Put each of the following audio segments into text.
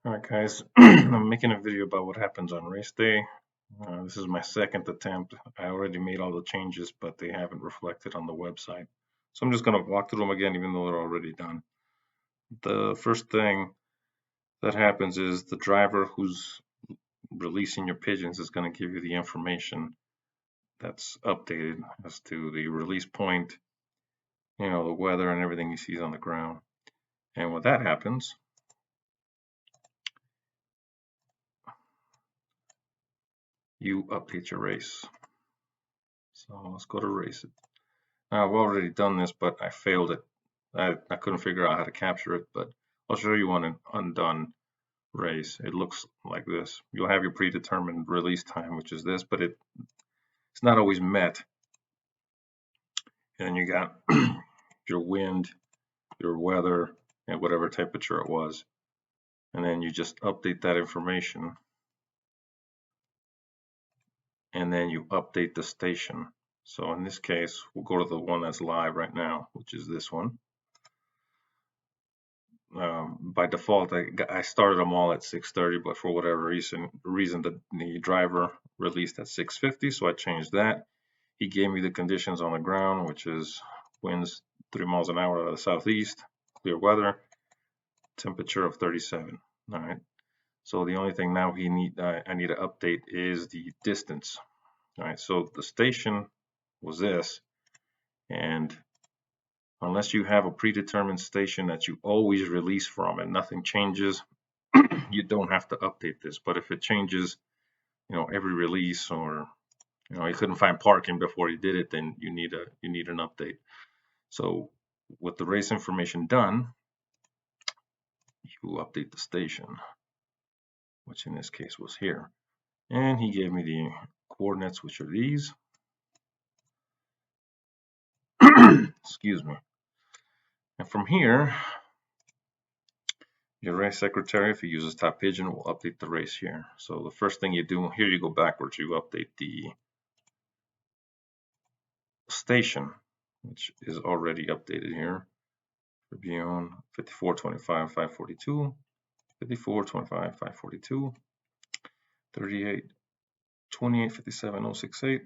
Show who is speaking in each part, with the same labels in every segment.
Speaker 1: Alright guys, I'm making a video about what happens on race day. This is my second attempt. I already made all the changes, but they haven't reflected on the website. So I'm just going to walk through them again, even though they're already done. The first thing that happens is the driver who's releasing your pigeons is going to give you the information that's updated as to the release point, the weather and everything he sees on the ground. And when that happens, you update your race. So let's go to race it. I've already done this, but I failed it. I couldn't figure out how to capture it, but I'll show you on an undone race. It looks like this. You'll have your predetermined release time, which is this, but it's not always met. And you got your wind, your weather, and whatever temperature it was. And then you just update that information. And then you update the station. So in this case, we'll go to the one that's live right now, which is this one. By default, I started them all at 6:30, but for whatever reason the driver released at 6:50, so I changed that. He gave me the conditions on the ground, which is winds 3 miles an hour out of the southeast, clear weather, temperature of 37. All right. So the only thing now I need to update is the distance. All right. So the station was this, and unless you have a predetermined station that you always release from and nothing changes, you don't have to update this. But if it changes, every release, or he couldn't find parking before he did it, then you need an update. So with the race information done, you update the station, which in this case was here. And he gave me the coordinates, which are these. Excuse me. And from here, your race secretary, if he uses Top Pigeon, will update the race here. So the first thing you do, here you go backwards, you update the station, which is already updated here. Beyond 5425 542, 5425 542, 38 28 57 068,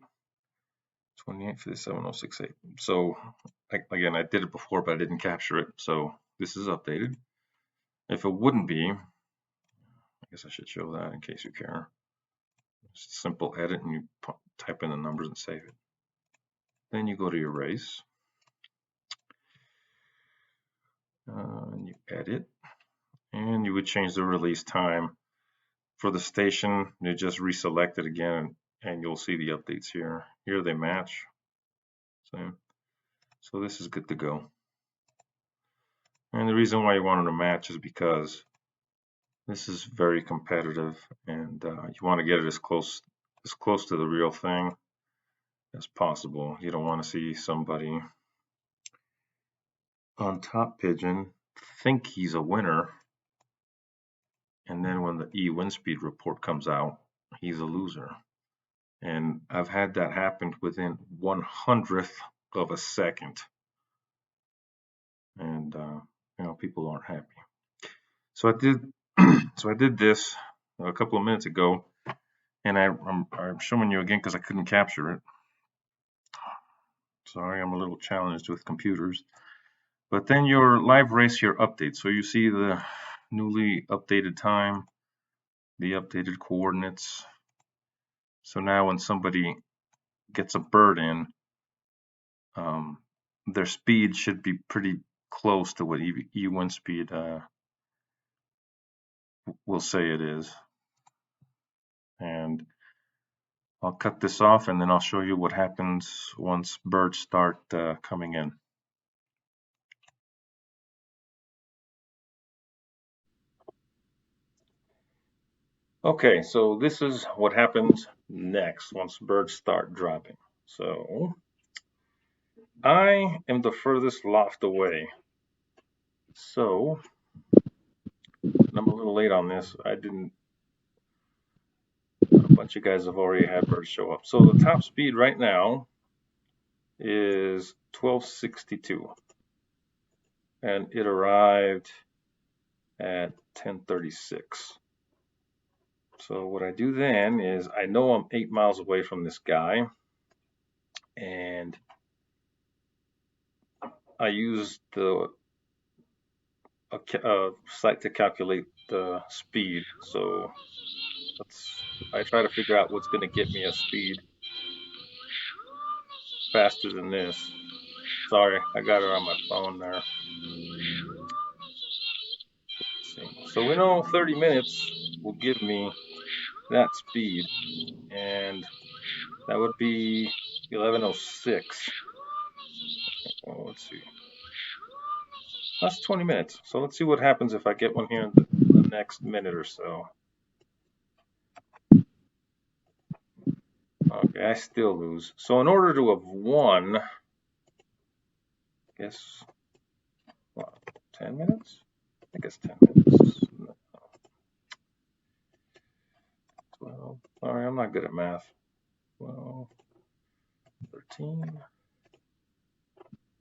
Speaker 1: 28 57 068. So again, I did it before, but I didn't capture it. So this is updated. If it wouldn't be, I guess I should show that in case you care. Just simple edit, and you type in the numbers and save it. Then you go to your race, and you edit, and you would change the release time. For the station, you just reselect it again, and you'll see the updates here. Here they match. So this is good to go. And the reason why you want them to match is because this is very competitive, and you want to get it as close to the real thing as possible. You don't want to see somebody on Top Pigeon think he's a winner, and then when the wind speed report comes out, he's a loser. And I've had that happen within 1/100th of a second, and people aren't happy. So I did this a couple of minutes ago, and I'm showing you again because I couldn't capture it. Sorry, I'm a little challenged with computers. But then your live race here updates. So you see the newly updated time, the updated coordinates. So now when somebody gets a bird in, their speed should be pretty close to what wind speed will say it is. And I'll cut this off, and then I'll show you what happens once birds start coming in. Okay, so this is what happens next once birds start dropping. So I am the furthest loft away. So I'm a little late on this. A bunch of guys have already had birds show up. So the top speed right now is 1262. And it arrived at 10:36. So what I do then is I know I'm 8 miles away from this guy, and I use the site to calculate the speed. So I try to figure out what's going to get me a speed faster than this. Sorry, I got her on my phone there. Let's see. So we know 30 minutes will give me that speed, and that would be 11:06. Oh, let's see. That's 20 minutes. So let's see what happens if I get one here in the next minute or so. Okay, I still lose. So in order to have won, I guess, what, 10 minutes? I guess 10 minutes. 12. Sorry, I'm not good at math. 12, 13.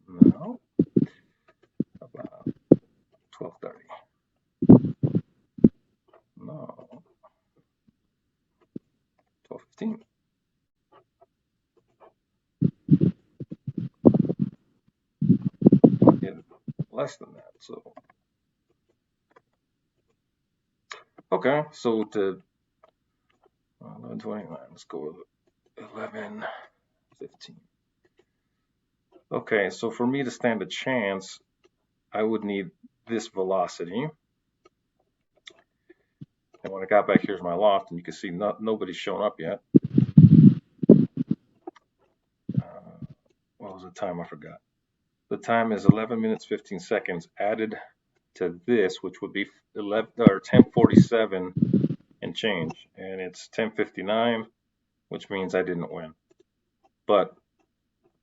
Speaker 1: No. About 12:30. No. 12:15. I get less than that. So okay, so to 11:29. Let's go with 11:15. Okay, so for me to stand a chance, I would need this velocity. And when I got back, here's my loft, and you can see nobody's shown up yet. What was the time? I forgot. The time is 11 minutes 15 seconds added to this, which would be 10:47 and change, and it's 10:59, which means I didn't win. But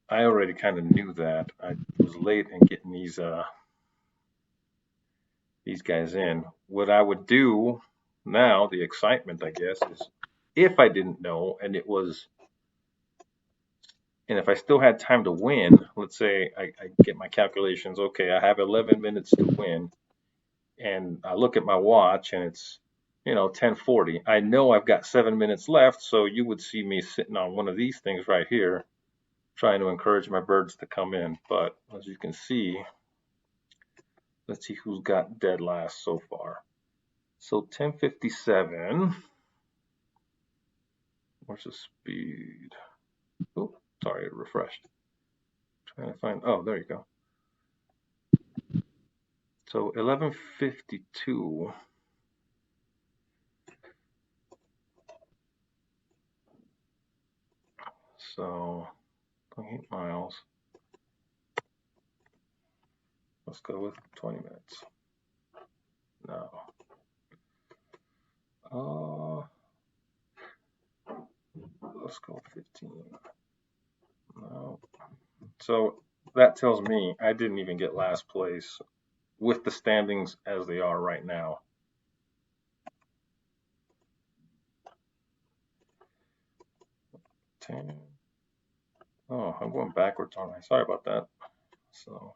Speaker 1: I already kind of knew that. I was late in getting these guys in. What I would do now, the excitement, I guess, is if I didn't know and if I still had time to win, let's say I get my calculations, okay, I have 11 minutes to win, and I look at my watch and it's, 10:40. I know I've got 7 minutes left, so you would see me sitting on one of these things right here, trying to encourage my birds to come in. But as you can see, let's see who's got dead last so far. So 10:57. Where's the speed? Oh, sorry, it refreshed. Trying to find, oh, there you go. So 11:52. So 28 miles. Let's go with 20 minutes. No. Let's go 15. No. So that tells me I didn't even get last place with the standings as they are right now. Oh, I'm going backwards, aren't I? Sorry about that. So,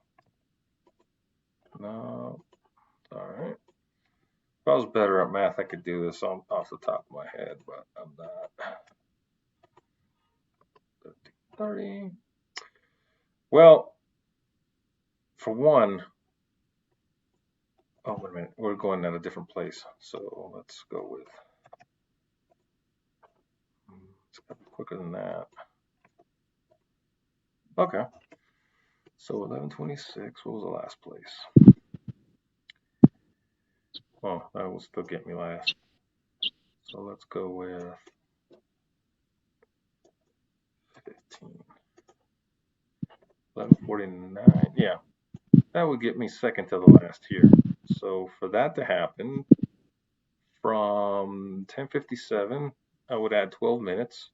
Speaker 1: no, all right. If I was better at math, I could do this off the top of my head, but I'm not. 30. Well, for one, oh, wait a minute, we're going at a different place. So let's go with, it's got to be quicker than that. Okay. So 11:26, what was the last place? Oh, that will still get me last. So let's go with 15. 11:49, yeah. That would get me second to the last here. So for that to happen, from 10:57, I would add 12 minutes,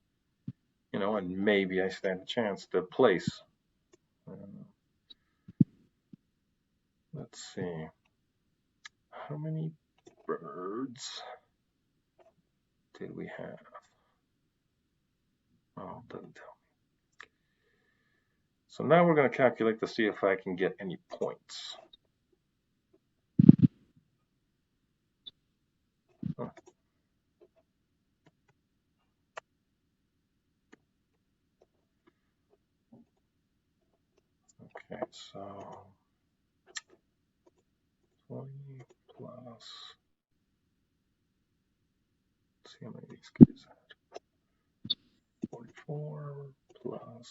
Speaker 1: and maybe I stand a chance to place. Let's see. How many birds did we have? Oh, it doesn't tell me. So now we're going to calculate to see if I can get any points. Okay, so 20 plus, let's see how many of these guys had. 44 plus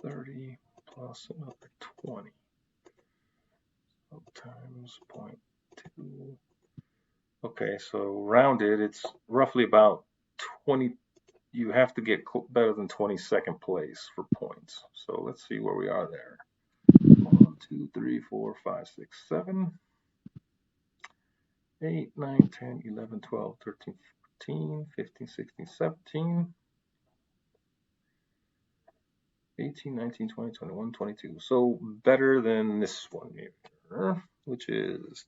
Speaker 1: 30 plus another 20. So times 0.2. Okay, so rounded, it's roughly about 20. You have to get better than 22nd place for points. So let's see where we are there. 1, 2, 3, 4, 5, 6, 7, 8, 9, 10, 11, 12, 13, 14, 15, 16, 17, 18, 19, 20, 21, 22. So better than this one here, which is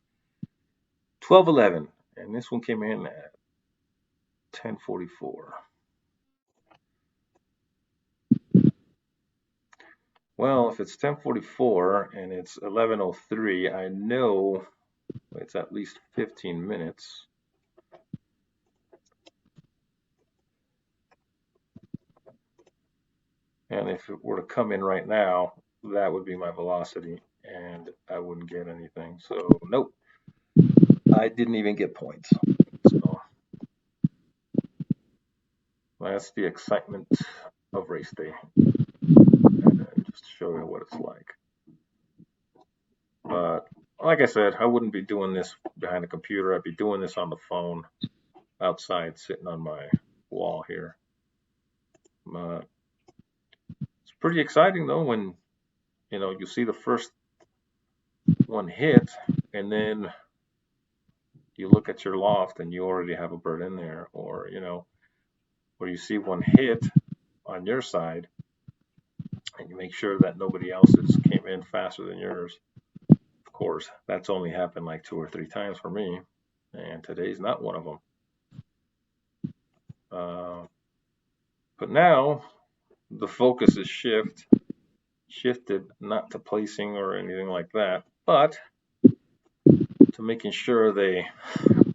Speaker 1: 12, 11. And this one came in at 1044. Well, if it's 1044 and it's 1103, I know it's at least 15 minutes. And if it were to come in right now, that would be my velocity and I wouldn't get anything. So nope, I didn't even get points. So that's the excitement of race day. And just to show you what it's like. But like I said, I wouldn't be doing this behind a computer. I'd be doing this on the phone outside, sitting on my wall here. It's pretty exciting though when you see the first one hit, and then you look at your loft and you already have a bird in there, or where you see one hit on your side, and you make sure that nobody else's came in faster than yours. Of course, that's only happened like 2 or 3 times for me, and today's not one of them. But now the focus is shifted not to placing or anything like that, but to making sure they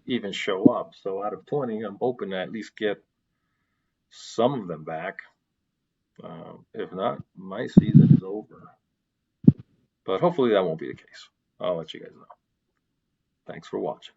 Speaker 1: even show up. So out of 20, I'm hoping to at least get some of them back. If not, my season is over. But hopefully that won't be the case. I'll let you guys know. Thanks for watching.